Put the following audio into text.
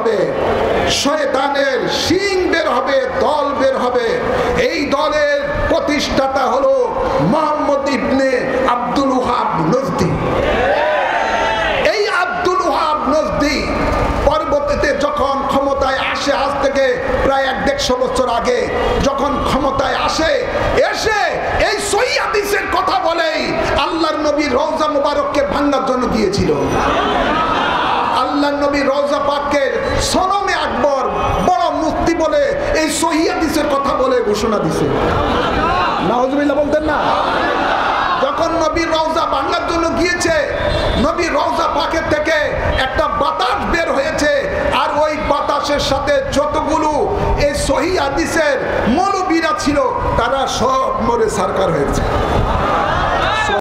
হবে, শয়তানের শিং বের হবে, দল বের হবে। এই দলের প্রতিষ্ঠাতা হলো মুহাম্মদ ইবনে আব্দুল ওয়াহাব নজদি। এই আব্দুল ওয়াহাব নজদি পরবর্তীতে যখন ক্ষমতায় আসে, আজ থেকে প্রায় 150 বছর আগে যখন ক্ষমতায় আসে, এসে এই সহিহ হাদিসের কথা বলেই আল্লাহর নবী রওজা মুবারককে ভাঙার জন্য গিয়েছিল। আল্লাহর নবী রওজা পাকের সনমে আকবর বড় মুফতি বলে এই সহিহ হাদিসের কথা বলে ঘোষণা দিছে। নাউজুবিল্লাহ বলতেন না? যখন নবী রওজা ভাঙার জন্য গিয়েছে, নবী রওজা পাকের থেকে একটা বাতাস বের হয়েছে, আর ওই বাতাসের সাথে যতগুলো এই সহিহ হাদিসের মৌলবীরা ছিল তারা সব মরে সারকার হয়েছে।